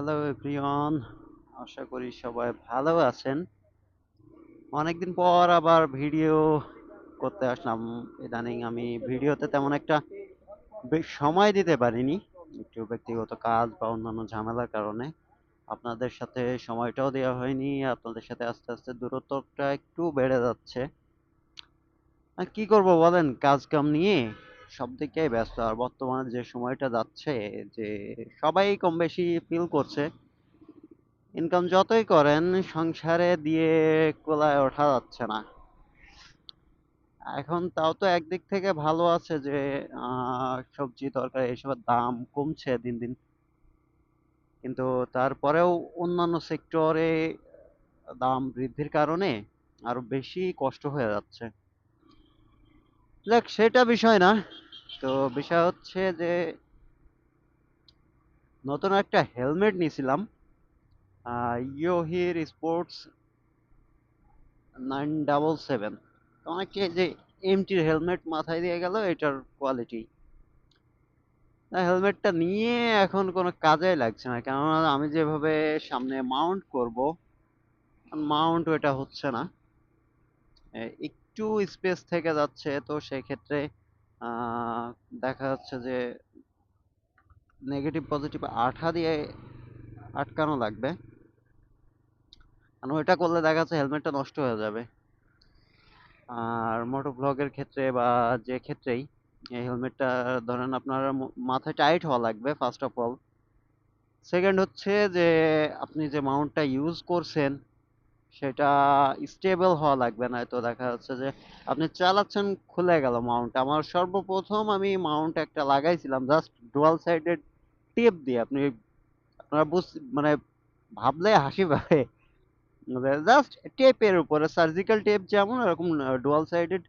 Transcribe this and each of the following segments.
Hello everyone, আশা করি সবাই ভালো আছেন। অনেকদিন পর আবার ভিডিও করতে আসলাম। ইদানিং আমি ভিডিওতে তেমন একটা সময় দিতে পারিনি, একটু ব্যক্তিগত কাজ বা অন্যান্য ঝামেলার কারণে আপনাদের সাথে সময়টাও দেওয়া হয়নি। আপনাদের সাথে আস্তে আস্তে দূরত্বটা একটু বেড়ে যাচ্ছে। আর কি করব বলেন, কাজ কাম নিয়ে সব দিকেই ব্যস্ত। আর বর্তমানে যে সময়টা যাচ্ছে, যে সবাই কম বেশি ফিল করছে, ইনকাম যতই করেন সংসারে দিয়ে কোলায় ওঠা যাচ্ছে না। এখন তাও তো একদিক থেকে ভালো আছে যে সবজি তরকারি এসবের দাম কমছে দিন দিন, কিন্তু তারপরেও অন্যান্য সেক্টরে দাম বৃদ্ধির কারণে আরো বেশি কষ্ট হয়ে যাচ্ছে। দেখ, সেটা বিষয় না। তো বিষয় হচ্ছে যে নতুন একটা হেলমেট নিয়েছিলাম, ইয়োহির স্পোর্টস 977। অনেকে যে এমটির হেলমেট মাথায় দিয়ে গেল, এটার কোয়ালিটি, হেলমেটটা নিয়ে এখন কোনো কাজে লাগছে না, কেননা আমি যেভাবে সামনে মাউন্ট করব, মাউন্ট ওটা হচ্ছে না। একটু স্পেস থেকে যাচ্ছে, তো সেক্ষেত্রে আহ, দেখা যাচ্ছে যে নেগেটিভ পজিটিভ আঠা দিয়ে আটকানো লাগবে, কারণ ওইটা করলে দেখা যাচ্ছে হেলমেটটা নষ্ট হয়ে যাবে। আর মোটো ব্লগের ক্ষেত্রে বা যে ক্ষেত্রেই এই হেলমেটটা ধরেন আপনার মাথায় টাইট হওয়া লাগবে ফার্স্ট অফ অল। সেকেন্ড হচ্ছে যে আপনি যে মাউন্টটা ইউজ করছেন সেটা স্টেবল হওয়া লাগবে, না তো দেখা যাচ্ছে যে আপনি চালাচ্ছেন, খুলে গেল মাউন্ট। আমার সর্বপ্রথম আমি মাউন্ট একটা লাগাইছিলাম জাস্ট ডুয়াল সাইডেড টেপ দিয়ে। আপনারা মানে ভাবলে হাসি পাবে, জাস্ট টেপের উপরে সার্জিক্যাল টেপ যেমন এরকম ডুয়াল সাইডেড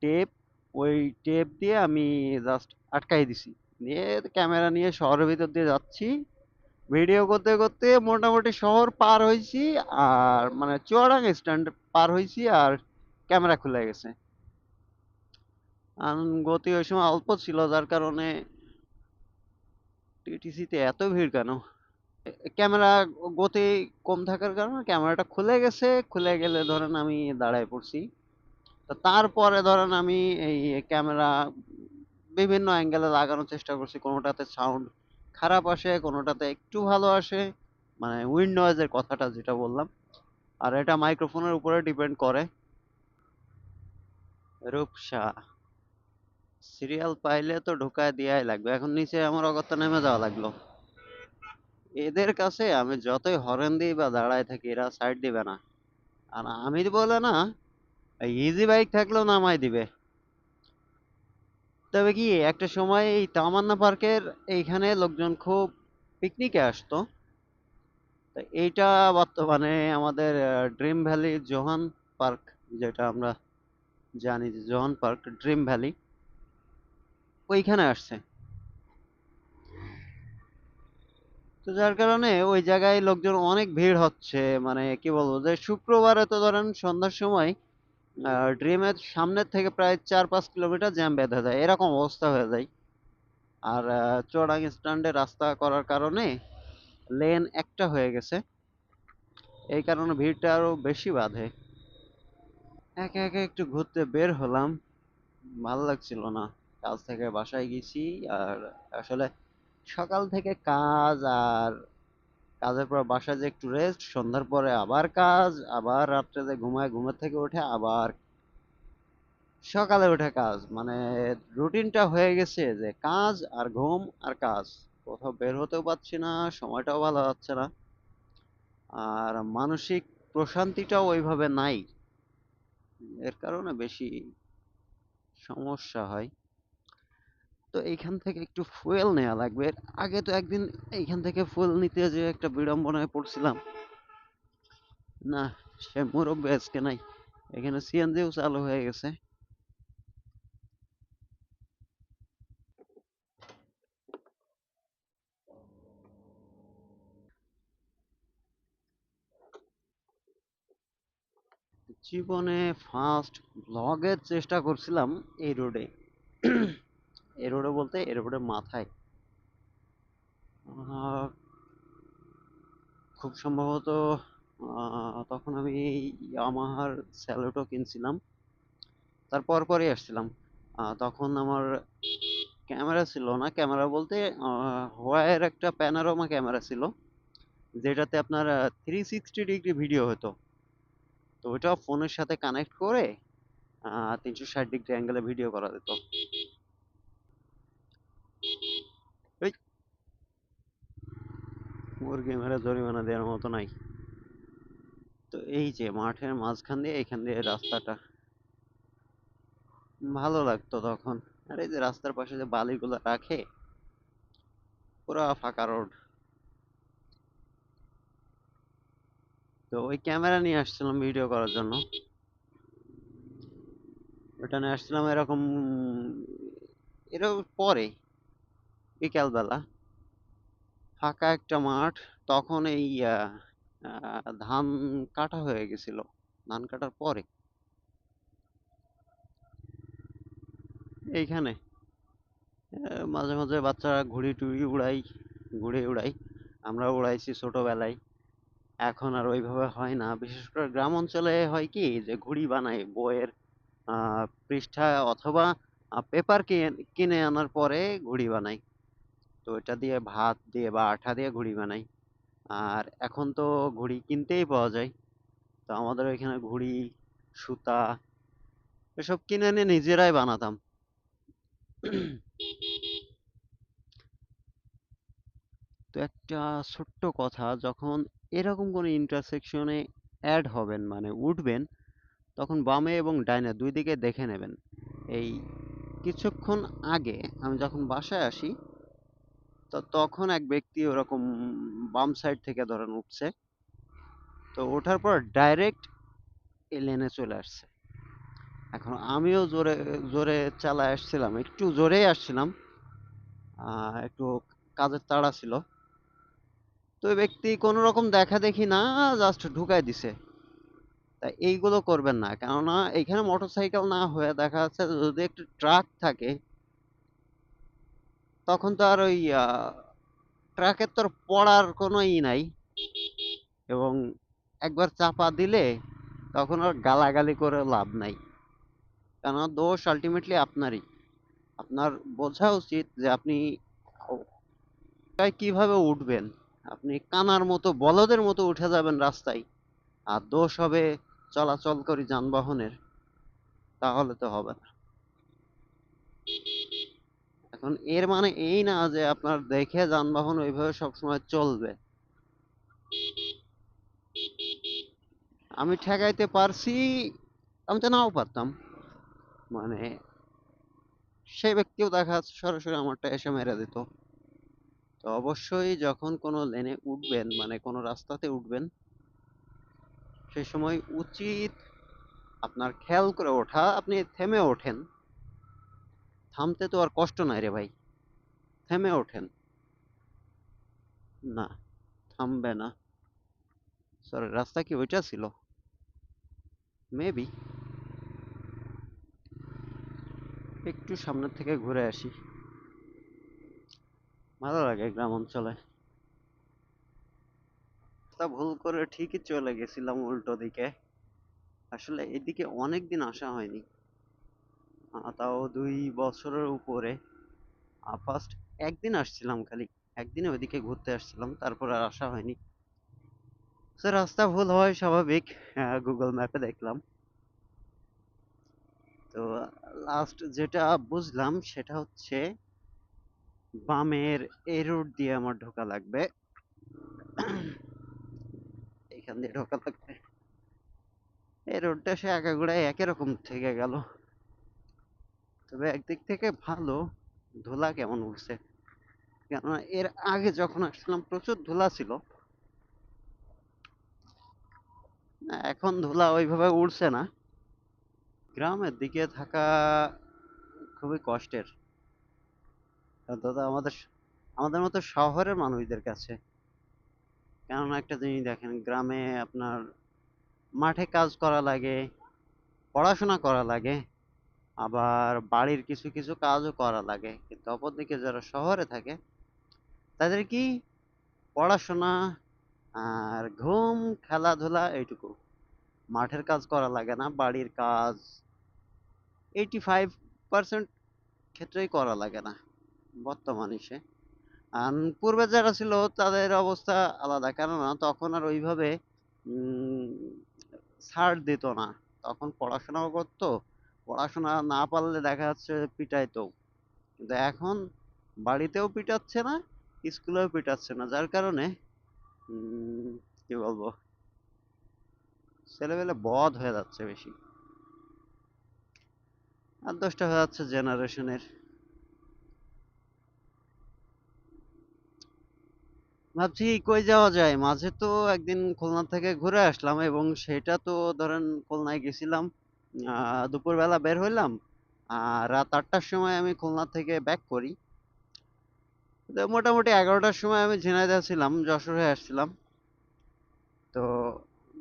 টেপ, ওই টেপ দিয়ে আমি জাস্ট আটকাই দিছি। নিয়ে ক্যামেরা নিয়ে শহরের ভিতর দিয়ে যাচ্ছি, ভিডিও করতে করতে মোটামুটি শহর পার হয়েছি, আর মানে চুয়াডাঙ্গা স্ট্যান্ড পার হয়েছি, আর ক্যামেরা খুলে গেছে। আর গতি ওই সময় অল্প ছিল, যার কারণে টিটিসিতে এত ভিড় কেন? ক্যামেরা গতি কম থাকার কারণে ক্যামেরাটা খুলে গেছে। খুলে গেলে ধরেন আমি দাঁড়ায় পড়ছি। তো তারপরে ধরেন আমি এই ক্যামেরা বিভিন্ন অ্যাঙ্গেলে লাগানোর চেষ্টা করছি, কোনোটাতে সাউন্ড খারাপ আসে, কোনোটাতে একটু ভালো আসে, মানে উইন্ড নয়েজের কথাটা যেটা বললাম। আর এটা মাইক্রোফোনের উপরে ডিপেন্ড করে। রূপসা সিরিয়াল পাইলে তো ঢুকায় দেয়াই লাগবে, এখন নিচে আমার অগত্যা নেমে যাওয়া লাগলো। এদের কাছে আমি যতই হরেন দিই বা দাঁড়ায় থাকি, এরা সাইড দিবে না। আর আমি বলে না, ইজি বাইক থাকলেও নামাই দিবে। তবে কি, একটা সময় এই তামান্না পার্কের এইখানে লোকজন খুব পিকনিকে আসতো। তো এইটা বর্তমানে আমাদের ড্রিম ভ্যালি জোহান পার্ক, যেটা আমরা জানি যে জোহান পার্ক ড্রিম ভ্যালি, ওইখানে আসছে। তো যার কারণে ওই জায়গায় লোকজন অনেক ভিড় হচ্ছে। মানে কি বলবো, যে শুক্রবারে তো ধরেন সন্ধ্যার সময় ড্রিমের সামনের থেকে প্রায় 4-5 কিলোমিটার জ্যাম বেঁধে যায়, এরকম অবস্থা হয়ে যায়। আর চুয়াডাঙ্গা স্ট্যান্ডে রাস্তা করার কারণে লেন একটা হয়ে গেছে, এই কারণে ভিড়টা আরো বেশি বাধে। একে একে একটু ঘুরতে বের হলাম, ভালো লাগছিল না। কাজ থেকে বাসায় গেছি, আর আসলে সকাল থেকে কাজ, আর কাজের পর বাসায় যে একটু রেস্ট, সন্ধ্যার পরে আবার কাজ, আবার রাত্রে যে ঘুমায়, ঘুমের থেকে উঠে আবার সকালে উঠে কাজ, মানে রুটিনটা হয়ে গেছে যে কাজ আর ঘুম আর কাজ। কোথাও বের হতেও পারছি না, সময়টাও ভালো যাচ্ছে না, আর মানসিক প্রশান্তিটাও ওইভাবে নাই। এর কারণে বেশি সমস্যা হয়। তো এইখান থেকে একটু ফুয়েল নেওয়া লাগবে। আগে তো একদিন এইখান থেকে ফুয়েল নিতে যে একটা বিড়ম্বনায় পড়ছিলাম। না, সে মুরব্বী আজকে নাই, এখানে সিএনজিও চালু হয়ে গেছে। জীবনে ফার্স্ট ব্লগের চেষ্টা করছিলাম এই রোডে। এই রোডে বলতে এই রোডের মাথায়। খুব সম্ভবত তখন আমি ইয়ামাহার স্যালুটো কিনছিলাম, তার পরপরই আসছিলাম। তখন আমার ক্যামেরা ছিল না, ক্যামেরা বলতে হোয়াইয়ের একটা প্যানোরামা ক্যামেরা ছিল, যেটাতে আপনার 360 ডিগ্রি ভিডিও হতো। তো ওইটা ফোনের সাথে কানেক্ট করে 360 ডিগ্রি অ্যাঙ্গেলে ভিডিও করা যেত। ওই মুরগি মেরে জরিমানা দেওয়ার মতো নাই। তো এই যে মাঠের মাঝখান দিয়ে এখান দিয়ে রাস্তাটা ভালো লাগতো তখন। আর এই যে রাস্তার পাশে যে বালিগুলো রাখে, পুরা ফাঁকা রোড। তো ওই ক্যামেরা নিয়ে আসছিলাম ভিডিও করার জন্য। ওটা নিয়ে আসছিলাম এরকম পরে বিকাল বেলা, ফাঁকা একটা মাঠ। তখন এই ধান কাটা হয়ে গেছিল, ধান কাটার পরে এইখানে মাঝে মাঝে বাচ্চারা ঘুড়ি টুড়ি উড়াই, ঘুড়ি উড়াই, আমরা উড়াইছি ছোটবেলায়। এখন আর ওইভাবে হয় না, বিশেষ করে গ্রাম অঞ্চলে হয় কি যে ঘুড়ি বানায় বইয়ের পৃষ্ঠা অথবা পেপার কিনে আনার পরে ঘুড়ি বানাই। তো এটা দিয়ে ভাত দিয়ে বা আঠা দিয়ে ঘুড়ি বানাই। আর এখন তো ঘুড়ি কিনতেই পাওয়া যায়। তো আমাদের এখানে ঘুড়ি, সুতা এসব কিনে এনে নিজেরাই বানাতাম। তো একটা ছোট্ট কথা, যখন এরকম কোনো ইন্টারসেকশনে অ্যাড হবেন মানে উঠবেন, তখন বামে এবং ডাইনে দুই দিকে দেখে নেবেন। এই কিছুক্ষণ আগে আমি যখন বাসায় আসি, তো তখন এক ব্যক্তি ওরকম বাম সাইড থেকে ধরেন উঠছে। তো ওঠার পর ডাইরেক্ট এই লেনে চলে আসছে। এখন আমিও জোরে জোরে চালায় আসছিলাম, একটু জোরেই আসছিলাম, একটু কাজের তাড়া ছিল। তো ওই ব্যক্তি কোনো রকম দেখা দেখি না, জাস্ট ঢুকাই দিছে। তাই এইগুলো করবেন না, কেননা এখানে মোটরসাইকেল না হয়ে দেখা যাচ্ছে যদি একটু ট্রাক থাকে, তখন তো আর ওই ট্রাকের তো আর পড়ার কোনো নাই। এবং একবার চাপা দিলে তখন আর গালাগালি করে লাভ নাই, কেননা দোষ আলটিমেটলি আপনারই। আপনার বোঝা উচিত যে আপনি কিভাবে উঠবেন। আপনি কানার মতো বলদের মতো উঠে যাবেন রাস্তায়, আর দোষ হবে চলাচলকারী যানবাহনের, তাহলে তো হবে না। এখন এর মানে এই না যে আপনার দেখে যানবাহন ওইভাবে সবসময় চলবে। আমি ঠেকাইতে পারছি, আমি তো নাও পারতাম। মানে সেই ব্যক্তিও দেখা যাচ্ছে সরাসরি আমারটা এসে মেরে দিত। তো অবশ্যই যখন কোনো লেনে উঠবেন মানে কোনো রাস্তাতে উঠবেন, সেই সময় উচিত আপনার খেয়াল করে ওঠা। আপনি থেমে ওঠেন, থামতে তো আর কষ্ট নাই রে ভাই, থেমে ওঠেন। না, থামবে না। সরি, রাস্তা কি ওইটা ছিল? মেবি। একটু সামনের থেকে ঘুরে আসি, ভালো লাগে গ্রাম অঞ্চলে। তা ভুল করে ঠিকই চলে গেছিলাম উল্টো দিকে। আসলে এদিকে অনেক দিন আসা হয়নি, তাও 2 বছরের উপরে। ফার্স্ট একদিন আসছিলাম খালি, একদিনে ওইদিকে ঘুরতে আসছিলাম, তারপর আর আসা হয়নি। তো রাস্তা ভুল হয় স্বাভাবিক, গুগল ম্যাপে দেখলাম। তো লাস্ট যেটা বুঝলাম সেটা হচ্ছে বামের এই রোড দিয়ে আমার ঢোকা লাগবে, এখান দিয়ে ঢোকা লাগবে। এই রোডটা সে আগাগোড়ায় একই রকম থেকে গেল। তবে একদিক থেকে ভালো, ধুলা কেমন উঠছে। কেননা এর আগে যখন আসলাম প্রচুর ধুলা ছিল, এখন ধুলা ওইভাবে উড়ছে না। গ্রামের দিকে থাকা খুবই কষ্টের, অন্তত আমাদের আমাদের মতো শহরের মানুষদের কাছে। কেননা একটা জিনিস দেখেন, গ্রামে আপনার মাঠে কাজ করা লাগে, পড়াশোনা করা লাগে, আবার বাড়ির কিছু কিছু কাজও করা লাগে। কিন্তু অপরদিকে যারা শহরে থাকে, তাদের কি পড়াশোনা আর ঘুম, খেলাধুলা এইটুকু। মাঠের কাজ করা লাগে না, বাড়ির কাজ 85% ক্ষেত্রেই করা লাগে না বর্তমান এসে। আর পূর্বে যারা ছিল তাদের অবস্থা আলাদা, কেননা তখন আর ওইভাবে উম, ছাড় দিত না। তখন পড়াশোনাও করতো, পড়াশোনা না পারলে দেখা যাচ্ছে পিটাইতো। কিন্তু এখন বাড়িতেও পিটাচ্ছে না, স্কুলেও পিটাচ্ছে না, যার কারণে উম, কি বলবো, ছেলেবেলে বদ হয়ে যাচ্ছে বেশি। আর দোষটা হয়ে যাচ্ছে জেনারেশনের। ভাবছি কই যাওয়া যায়, মাঝে তো একদিন খুলনা থেকে ঘুরে আসলাম, এবং সেটা তো ধরেন খুলনায় গেছিলাম, দুপুরবেলা বের হইলাম, আর রাত 8টার সময় আমি খুলনা থেকে ব্যাক করি। তো মোটামুটি 11টার সময় আমি ঝিনাইদহ ছিলাম, যশোর হয়ে আসছিলাম। তো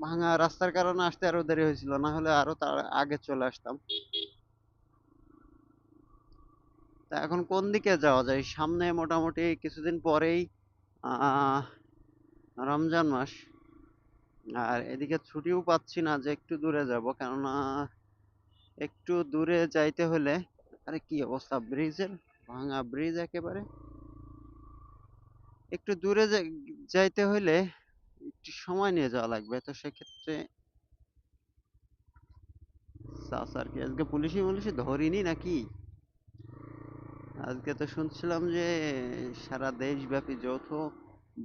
ভাঙা রাস্তার কারণে আসতে আরো দেরি হয়েছিল, না হলে আরো তার আগে চলে আসতাম। তা এখন কোন দিকে যাওয়া যায়? সামনে মোটামুটি কিছুদিন পরেই আহ রমজান মাস, আর এদিকে ছুটিও পাচ্ছি না যে একটু দূরে যাব, কেননা একটু দূরে যাইতে হলে, আরে কি অবস্থা ব্রিজের, ভাঙা ব্রিজ একেবারে। একটু দূরে যাইতে হলে একটু সময় নিয়ে যাওয়া লাগবে, তো সেক্ষেত্রে স্যার কি আজকে পুলিশি মুলিশি ধরিনি নাকি? আজকে তো শুনছিলাম যে সারা দেশব্যাপী যৌথ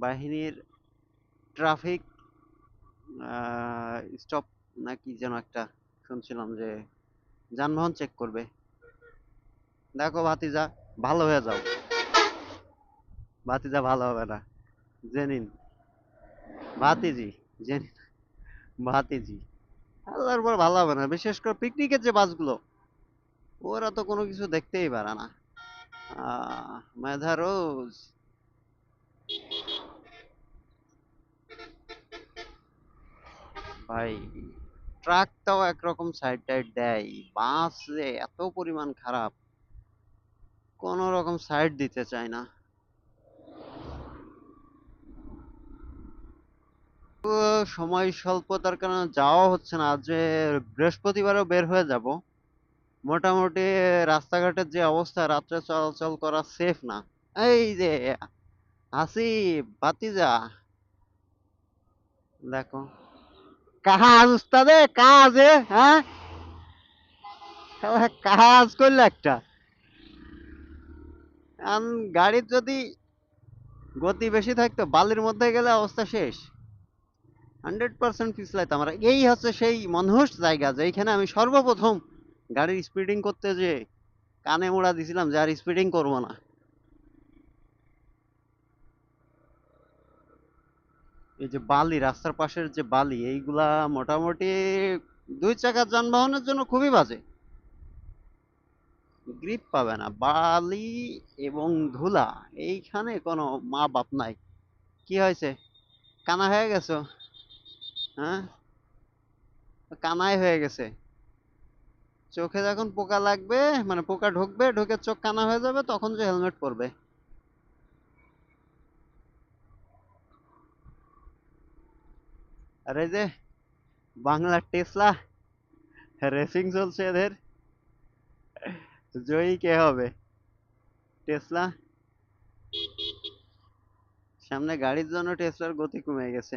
বাহিনীর ট্রাফিক স্টপ নাকি যেন একটা শুনছিলাম, যে যানবাহন চেক করবে। দেখো ভাতিজা, ভালো হয়ে যাও। ভাতিজা ভালো হবে না, জেনিন। ভাতিজি, জেনিন। ভাতিজি, আল্লাহর পর ভালো হবে না, বিশেষ করে পিকনিকের যে বাসগুলো, ওরা তো কোনো কিছু দেখতেই পারে না। মেধা রোজ, ভাই ট্রাকটাও একরকম সাইড টাইড দেয়, বাস যে এত পরিমাণ খারাপ, কোন রকম সাইড দিতে চায় না। তো সময় স্বল্পতার কারণে যাওয়া হচ্ছে না, যে বৃহস্পতিবারও বের হয়ে যাব। মোটামুটি রাস্তাঘাটের যে অবস্থা, রাত্রে চলাচল করা সেফ না। এই যে আসিফ ভাতিজা, দেখো কাজ উস্তাদে, কাজে হ্যাঁ, শালা কাজ করলে একটা। আন গাড়ির যদি গতি বেশি থাকতো, বালির মধ্যে গেলে অবস্থা শেষ। 100% পিছলাইতাম। আমরা এই হচ্ছে সেই মনহুস জায়গা, যেখানে আমি সর্বপ্রথম গাড়ির স্পিডিং করতে যে কানে মোড়া দিছিলাম যে আর স্পিডিং করবো না। এই যে বালি, রাস্তার পাশের যে বালি, এইগুলা মোটামুটি 2 চাকার যানবাহনের জন্য খুবই বাজে, গ্রিপ পাবে না বালি এবং ধুলা। এইখানে কোনো মা বাপ নাই। কি হয়েছে, কানা হয়ে গেছো? হ্যাঁ, কানাই হয়ে গেছে। চোখে যখন পোকা লাগবে, মানে পোকা ঢুকবে, ঢুকে চোখ কানা হয়ে যাবে, তখন যে হেলমেট পরবে। আর এই যে বাংলার টেসলা রেসিং চলছে এদের, জয়ী কে হবে? টেসলা, সামনে গাড়ির জন্য টেসলার গতি কমে গেছে।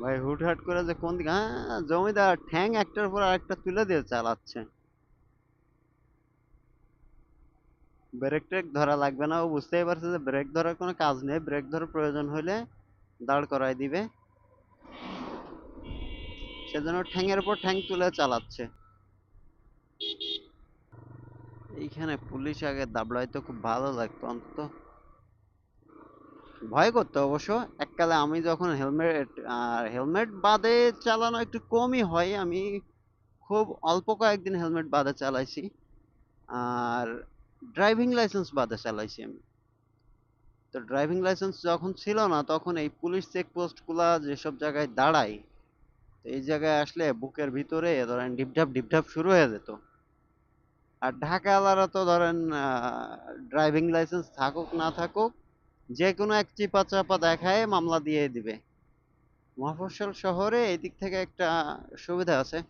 ভাই হুটহাট করে যে কোন দিকে, হ্যাঁ জমিদার ঠ্যাং একটার পর আরেকটা তুলে দিয়ে চালাচ্ছে। ব্রেক ট্রেক ধরা লাগবে না, ও বুঝতেই পারছে যে ব্রেক ধরার কোনো কাজ নেই, ব্রেক ধরার প্রয়োজন হলে দাঁড় করায় দিবে, সেজন্য ঠ্যাংয়ের উপর ঠ্যাং তুলে চালাচ্ছে। এইখানে পুলিশ আগে দাবড়াইতো, খুব ভালো লাগতো অন্তত। ভয় করতো অবশ্য। এককালে আমি যখন হেলমেট, আর হেলমেট বাদে চালানো একটু কমই হয়, আমি খুব অল্প কয়েকদিন হেলমেট বাদে চালাইছি। আর ড্রাইভিং লাইসেন্স বাদে চালাইছি আমি। তো ড্রাইভিং লাইসেন্স যখন ছিল না, তখন এই পুলিশ চেকপোস্ট গুলা যেসব জায়গায় দাঁড়ায়, তো এই জায়গায় আসলে বুকের ভিতরে ধরেন ডিপঢাপ ডিপঢাপ শুরু হয়ে যেত। আর ঢাকাওয়ালারা তো ধরেন ড্রাইভিং লাইসেন্স থাকুক না থাকুক, যেকোনো এক চিপা-চাপা দেখায়ে মামলা দিয়ে দিবে। মফস্বল শহরে এদিক থেকে একটা সুবিধা আছে।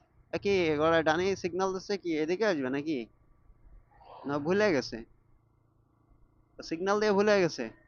কি ওরা ডানে সিগন্যাল দিচ্ছে কি এদিকে আসবে নাকি? না ভুলে গেছে? সিগন্যাল দিয়ে ভুলে গেছে?